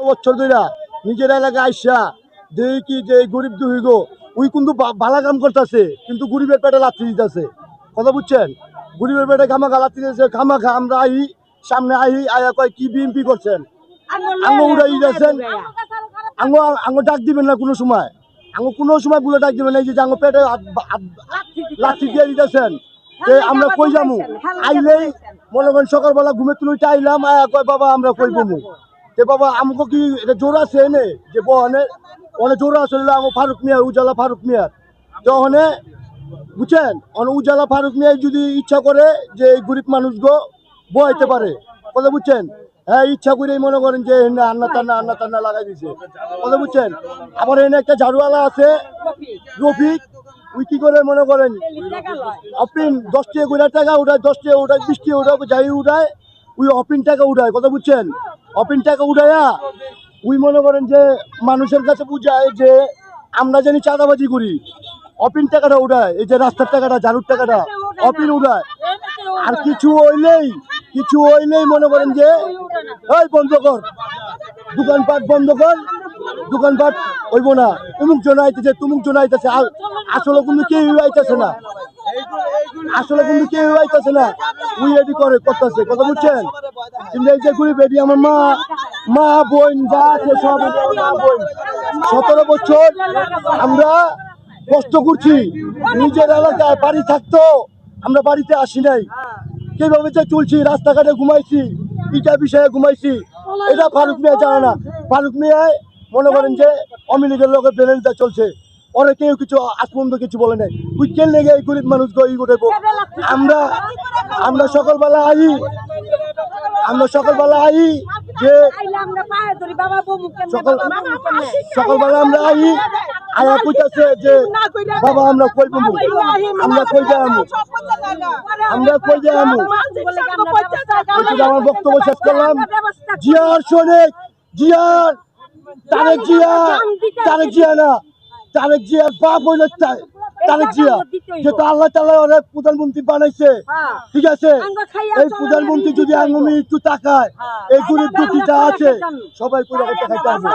বছর ধরে নিজের এলাকায় আইসা দেখি কি যে গরিব দুহিগ ওই কিন্তু ভালা কাম করতেছে, কিন্তু গরিবের পেটে লাথি দিতেছে। কথা বুঝছেন? গরিবের পেটে খামাখা লাথি দিতেছে। খামাখা আমরা সামনে আয়া কয় কি বিএমপি করছেন, আঙ্গ উড়াই দিতেছেন, আঙ্গ ডাক দিবেন না কোনো সময়, কোনো সময় বলে ডাক দিবেন না। এই যে আঙ্গ পেটে লাথি দিয়ে দিতেছেন, আমরা কই যাবো? আইলেই মনে করেন সকালবেলা ঘুমে তুলে আইলাম, আয়া কয় বাবা আমরা কই বমু। বাবা আমাকে কি এটা জোর আছে এনে যে বহনে অনেক জোর আছে আমার ফারুক মিয়া, উজালা ফারুক মিয়ার তহনে বুঝছেন। উজালা ফারুক মিয়া যদি ইচ্ছা করে যে এই গরিব মানুষগো বহাইতে পারে, কথা বুঝছেন? হ্যাঁ, ইচ্ছা করেই মনে করেন যে আন্না টান্না লাগাই দিছে, কথা বুঝছেন। আবার এনে একটা ঝাড়ুওয়ালা আছে রফিক, ওই কি করে মনে করেন অপিন 10 টাকা করে টাকা উঠায়, 10 টাকা উঠায়, 20 টাকা উঠায়, যাই উঠায় ওই অপিন টাকা উঠায়, কথা বুঝছেন। অপিন টাকা উঠাইয়া ওই মনে করেন যে মানুষের কাছে বুঝায় যে আমরা জানি চাঁদাবাজি করি, অপিন টাকাটা উঠায়, এই যে রাস্তার টাকাটা ঝাড়ুর টাকাটা অপিন উঠায়। আর কিছু হইলেই মনে করেন যে এই বন্ধ কর, দোকানপাট বন্ধ কর, দোকানপাট হইব না, অমুক জন আইতেছে তুমুক জন আইতেছে। আসলে কিন্তু কেউ আইতেছে না, উই এডি করতেছে, কথা বুঝছেন। কিন্তু এই যে গরিব এডি আমার মা বোন যা আছে সব মা বোন 17 বছর আমরা কষ্ট করছি, নিজের এলাকায় বাড়ি থাকতো আমরা বাড়িতে আসি নাই, কিভাবে যে চলছি, রাস্তাঘাটে ঘুমাইছি, ইটা বিষয়ে ঘুমাইছি, এটা ফারুক মিয়া জানে না। ফারুক মিয়ায় মনে করেন যে আওয়ামী লীগের লোকের বেলেন্সটা চলছে, ওরা কেউ কিছু আজ পর্যন্ত কিছু বলে নাই। ওই কেন লেগে এই গরিব মানুষ ই করে আমরা সকালবেলা আই যে সকালবেলা আমরা আয়া কইতাছে যে বাবা আমরা কই বমু, আমরা কই যাই আমার বক্তব্য শেষ করলাম। জিয়ার শোনেক, তারেক জিয়ার বাপ হইল তারেক জিয়া, যেহেতু আল্লাহ তাআলা ওরে প্রধানমন্ত্রী বানাইছে, ঠিক আছে। এই প্রধানমন্ত্রী যদি আমি একটু তাকায়, এই গরিব দুঃখী যা আছে সবাই করে খাইতে হবে।